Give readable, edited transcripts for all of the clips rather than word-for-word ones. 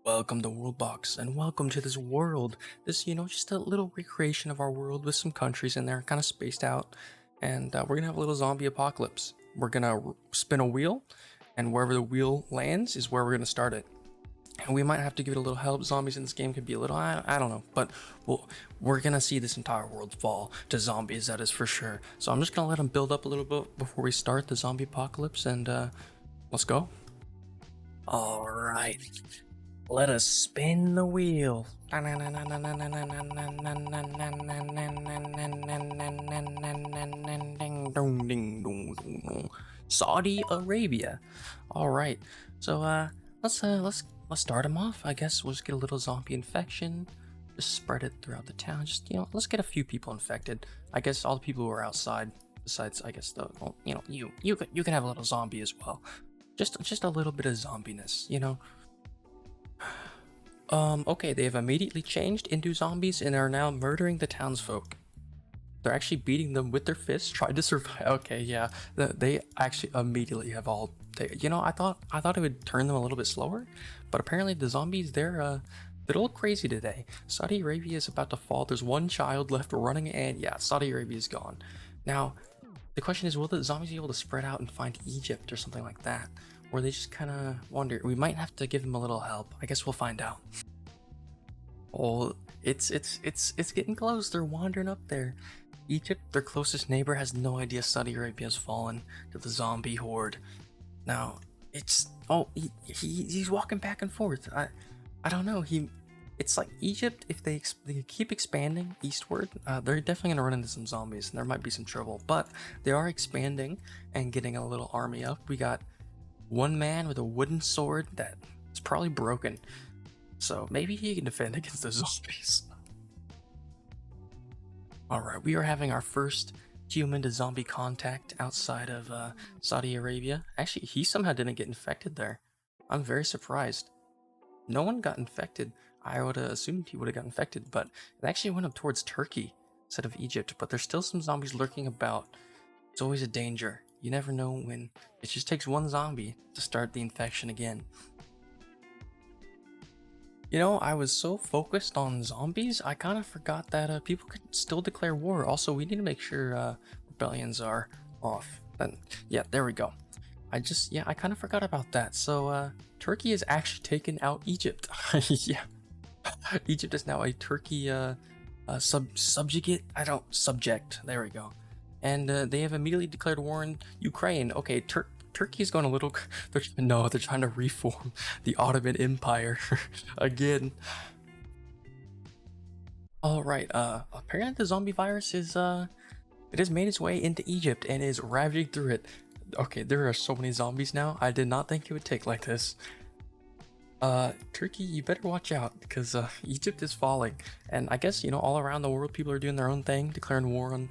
Welcome to Worldbox, and welcome to this world. Just a little recreation of our world with some countries in there, kind of spaced out. And we're gonna have a little zombie apocalypse. We're gonna spin a wheel, and wherever the wheel lands is where we're gonna start it. And we might have to give it a little help. Zombies in this game could be a little, I don't know, but we're gonna see this entire world fall to zombies, that is for sure. So I'm just gonna let them build up a little bit before we start the zombie apocalypse, and let's go. All right. Let us spin the wheel. Saudi Arabia. All right. So let's start them off. I guess we'll just get a little zombie infection. Just spread it throughout the town. Just let's get a few people infected. I guess all the people who are outside. Besides, I guess you can have a little zombie as well. Just a little bit of zombiness. Okay, they have immediately changed into zombies and are now murdering the townsfolk. They're actually beating them with their fists, trying to survive. Okay, yeah, they actually immediately have all. I thought it would turn them a little bit slower, but apparently the zombies they're a little crazy today. Saudi Arabia is about to fall. There's one child left running, and yeah, Saudi Arabia is gone. Now, the question is, will the zombies be able to spread out and find Egypt or something like that? Or they just kind of wander. We might have to give them a little help. I guess we'll find out. Oh, it's getting close. They're wandering up there. Egypt, their closest neighbor, has no idea Saudi Arabia has fallen to the zombie horde. Now, he's walking back and forth. I don't know. It's like Egypt. If they keep expanding eastward, they're definitely gonna run into some zombies, and there might be some trouble. But they are expanding and getting a little army up. We got one man with a wooden sword that is probably broken, so maybe he can defend against the zombies. Alright, we are having our first human to zombie contact outside of Saudi Arabia. Actually, he somehow didn't get infected there. I'm very surprised. No one got infected. I would have assumed he would have got infected, but it actually went up towards Turkey instead of Egypt. But there's still some zombies lurking about. It's always a danger. You never know when. It just takes one zombie to start the infection again. I was so focused on zombies, I kind of forgot that people could still declare war. Also, we need to make sure rebellions are off. Then, yeah, there we go. I kind of forgot about that. So, Turkey has actually taken out Egypt. Yeah, Egypt is now a Turkey subject. There we go. And they have immediately declared war on Ukraine. Okay, Turkey is going a little. They're trying to reform the Ottoman Empire again. All right. Apparently the zombie virus it has made its way into Egypt and is ravaging through it. Okay, there are so many zombies now. I did not think it would take like this. Turkey, you better watch out because Egypt is falling, and I guess all around the world people are doing their own thing, declaring war on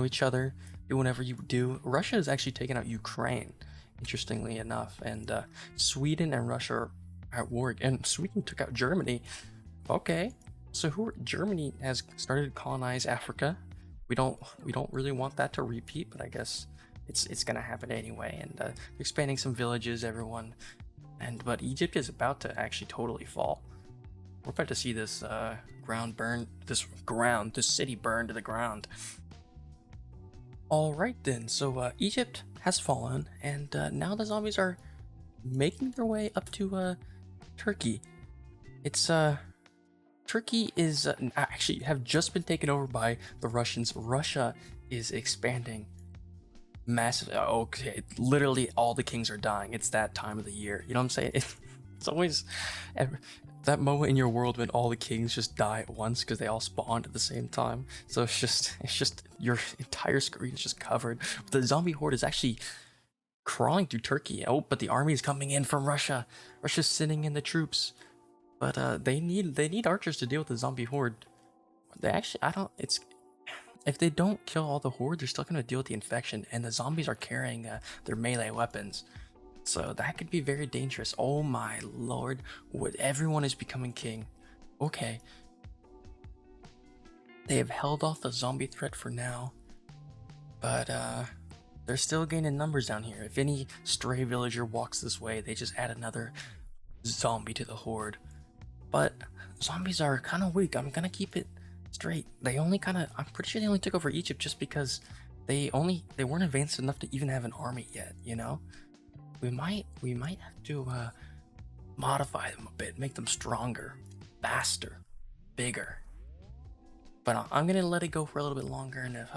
each other. Do whatever you do. Russia has actually taken out Ukraine, interestingly enough, and Sweden and Russia are at war, and Sweden took out Germany. Okay, so Germany has started to colonize Africa. We don't really want that to repeat, but I guess it's gonna happen anyway. And expanding some villages, everyone, but Egypt is about to actually totally fall. We're about to see this this city burn to the ground. Alright then, so Egypt has fallen, and now the zombies are making their way up to Turkey. Turkey is actually have just been taken over by the Russians. Russia is expanding massively. Okay, literally all the kings are dying. It's that time of the year. You know what I'm saying? It's always that moment in your world when all the kings just die at once because they all spawned at the same time. So it's just your entire screen is just covered. But the zombie horde is actually crawling through Turkey. Oh, but the army is coming in from Russia. Russia's sending in the troops, but they need archers to deal with the zombie horde. If they don't kill all the horde, they're still gonna deal with the infection, and the zombies are carrying their melee weapons. So that could be very dangerous. Oh my lord, everyone is becoming king. Okay. They have held off the zombie threat for now, but they're still gaining numbers down here. If any stray villager walks this way, they just add another zombie to the horde. But zombies are kind of weak. I'm gonna keep it straight. They only kind of, I'm pretty sure they only took over Egypt just because they weren't advanced enough to even have an army yet, you know? We might have to modify them a bit, make them stronger, faster, bigger. But I'm gonna let it go for a little bit longer, and if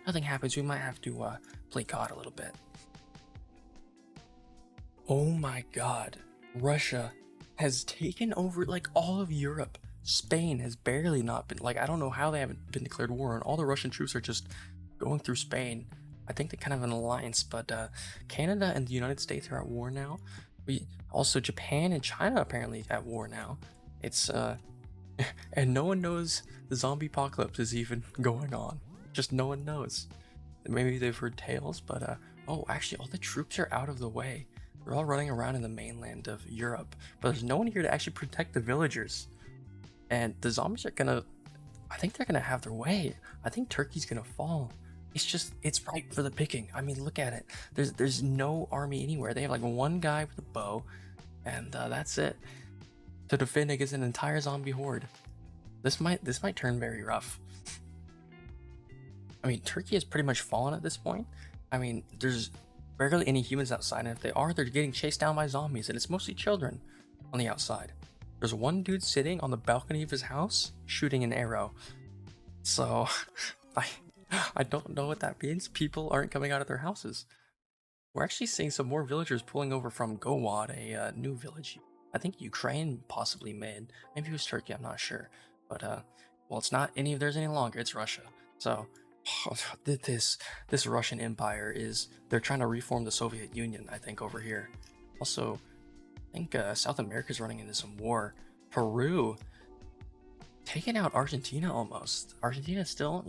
nothing happens, we might have to play COD a little bit. Oh my god, Russia has taken over like all of Europe. Spain has barely not been, like, I don't know how they haven't been declared war, and all the Russian troops are just going through Spain. I think they're kind of an alliance, but Canada and the United States are at war now. We also, Japan and China apparently at war now. It's and no one knows the zombie apocalypse is even going on. Just no one knows. Maybe they've heard tales, but oh, actually, all the troops are out of the way. They're all running around in the mainland of Europe, but there's no one here to actually protect the villagers. And the zombies are gonna, I think they're gonna have their way. I think Turkey's gonna fall. It's ripe for the picking. I mean, look at it. There's no army anywhere. They have like one guy with a bow, and that's it to defend against an entire zombie horde. This might turn very rough. I mean, Turkey has pretty much fallen at this point. I mean, there's barely any humans outside, and if they are, they're getting chased down by zombies, and it's mostly children on the outside. There's one dude sitting on the balcony of his house shooting an arrow. So, I don't know what that means. People aren't coming out of their houses. We're actually seeing some more villagers pulling over from Gowad, a new village. I think Ukraine possibly made. Maybe it was Turkey, I'm not sure. But, well, it's not any of theirs any longer. It's Russia. So, this Russian Empire they're trying to reform the Soviet Union, I think, over here. Also, I think South America's running into some war. Peru taking out Argentina almost. Argentina's still,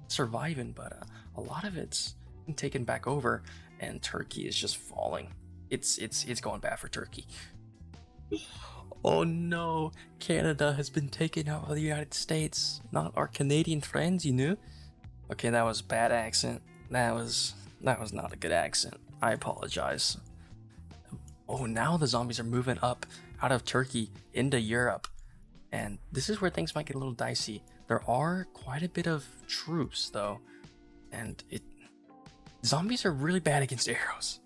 surviving, but a lot of it's been taken back over, and Turkey is just falling. It's going bad for Turkey. Oh no, Canada has been taken out by the United States. Not our Canadian friends, you know? Okay, that was a bad accent. That was not a good accent. I apologize. Oh, now the zombies are moving up out of Turkey into Europe. And this is where things might get a little dicey. There are quite a bit of troops, though. And zombies are really bad against arrows.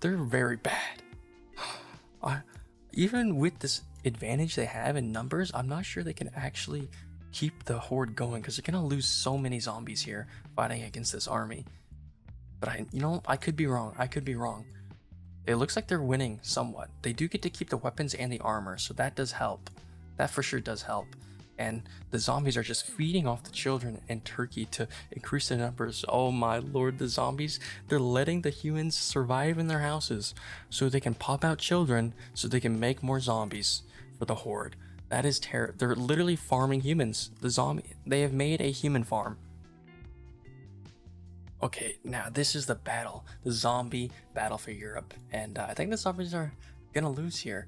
They're very bad. Even with this advantage they have in numbers, I'm not sure they can actually keep the horde going, because they're going to lose so many zombies here fighting against this army. But I could be wrong. It looks like they're winning somewhat. They do get to keep the weapons and the armor, so that does help. That for sure does help. And the zombies are just feeding off the children in Turkey to increase their numbers. Oh my lord, the zombies, they're letting the humans survive in their houses so they can pop out children so they can make more zombies for the horde. That is terrible. They're literally farming humans. They have made a human farm. Okay, now this is the battle, the zombie battle for Europe, and I think the zombies are gonna lose here.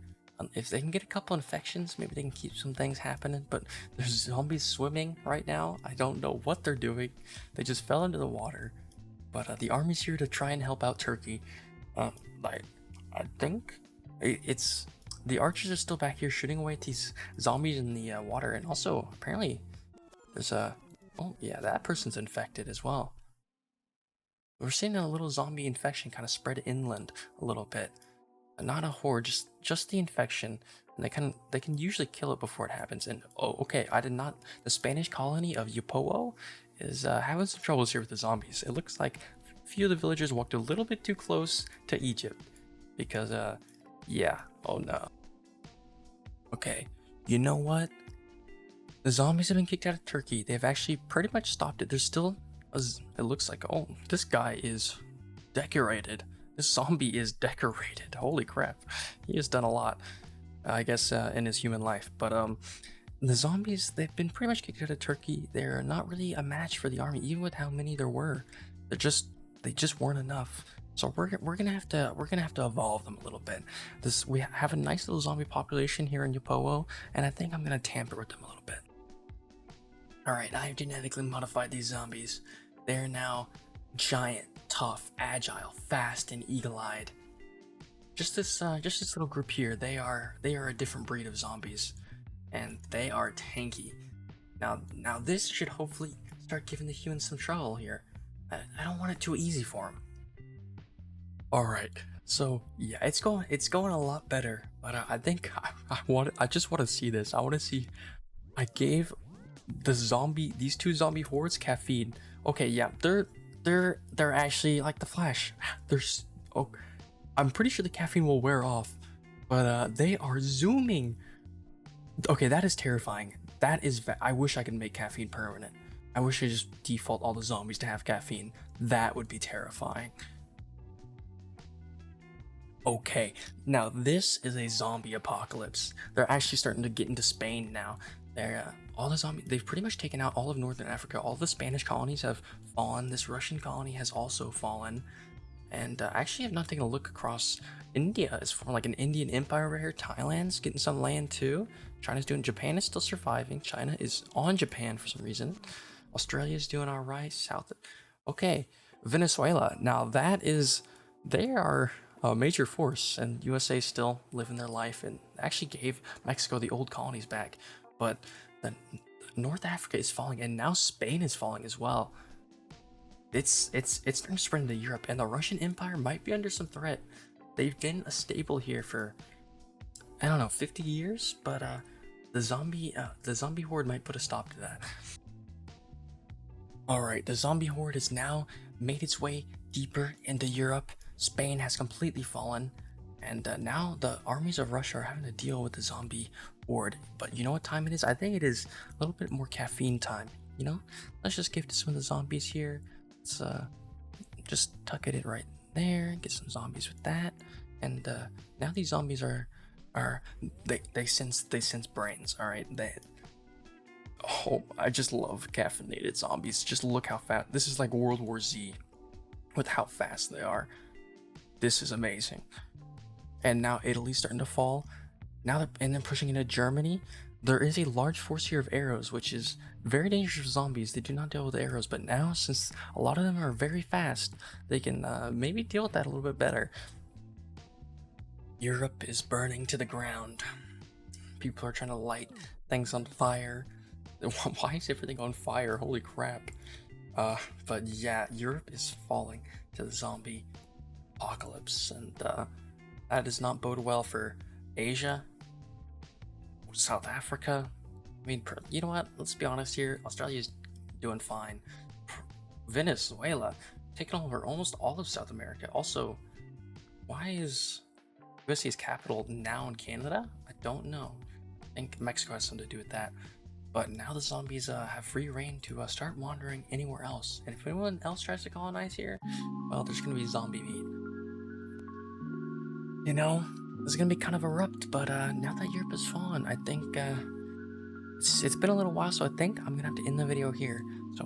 If they can get a couple infections, maybe they can keep some things happening, but there's zombies swimming right now. I don't know what they're doing. They just fell into the water, but the army's here to try and help out Turkey. I think it's the archers are still back here shooting away at these zombies in the water, and also apparently there's oh yeah, that person's infected as well. We're seeing a little zombie infection kind of spread inland a little bit. Not a horde, just the infection, and they can usually kill it before it happens. And oh, okay, the Spanish colony of Yopowo is having some troubles here with the zombies. It looks like a few of the villagers walked a little bit too close to Egypt, because yeah, oh no. Okay, you know what? The zombies have been kicked out of Turkey. They've actually pretty much stopped it. There's still, it looks like, oh, this guy is decorated. This zombie is decorated. Holy crap. He has done a lot, I guess, in his human life. But the zombies, they've been pretty much kicked out of Turkey. They're not really a match for the army, even with how many there were. They just weren't enough. So we're gonna have to evolve them a little bit. We have a nice little zombie population here in Yopowo, and I think I'm gonna tamper with them a little bit. Alright, I've genetically modified these zombies. They're now giant, tough, agile, fast, and eagle-eyed. Just this little group here, they are a different breed of zombies. and they are tanky. Now this should hopefully start giving the humans some trouble here. I don't want it too easy for them. All right, so yeah, it's going a lot better, but I think I just want to see this. I want to see. I gave these two zombie hordes caffeine. Okay, yeah, they're actually like the Flash. There's oh, I'm pretty sure the caffeine will wear off, but they are zooming. Okay, that is terrifying. I wish I could make caffeine permanent. I wish I just default all the zombies to have caffeine. That would be terrifying. Okay, now this is a zombie apocalypse. They're actually starting to get into Spain now. They've pretty much taken out all of Northern Africa. All the Spanish colonies have fallen. This Russian colony has also fallen. And I actually have not taken a look across India. It's from like an Indian empire over here. Thailand's getting some land too. China's doing. Japan is still surviving. China is on Japan for some reason. Australia's doing all right. Okay, Venezuela. Now they are a major force, and USA still living their life and actually gave Mexico the old colonies back. But then North Africa is falling, and now Spain is falling as well. It's starting to spread into Europe, and the Russian Empire might be under some threat. They've been a staple here for, I don't know, 50 years, but the zombie horde might put a stop to that. All right, the zombie horde has now made its way deeper into Europe. Spain has completely fallen, and now the armies of Russia are having to deal with the zombie horde. But you know what time it is? I think it is a little bit more caffeine time. You know, let's just give to some of the zombies here. Let's just tuck it in right there. Get some zombies with that, and now these zombies they sense brains. All right, oh, I just love caffeinated zombies. Just look how fast. This is like World War Z with how fast they are. This is amazing. And now Italy's starting to fall. And then pushing into Germany. There is a large force here of arrows, which is very dangerous for zombies. They do not deal with arrows, but now since a lot of them are very fast, they can maybe deal with that a little bit better. Europe is burning to the ground. People are trying to light things on fire. Why is everything on fire? Holy crap. But yeah, Europe is falling to the zombie apocalypse, and that does not bode well for Asia, South Africa. I mean, you know what? Let's be honest here. Australia's doing fine. Venezuela taking over almost all of South America. Also, why is USA's capital now in Canada? I don't know. I think Mexico has something to do with that. But now the zombies have free reign to start wandering anywhere else. And if anyone else tries to colonize here, well, there's going to be zombie meat. You know, it's going to be kind of abrupt, but now that Europe has fallen, I think it's been a little while, so I think I'm going to have to end the video here. So,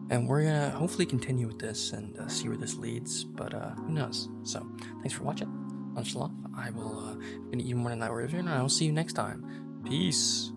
and we're going to hopefully continue with this and see where this leads, but who knows. So, thanks for watching. Much love. I will eat more than that revision, and I will see you next time. Peace.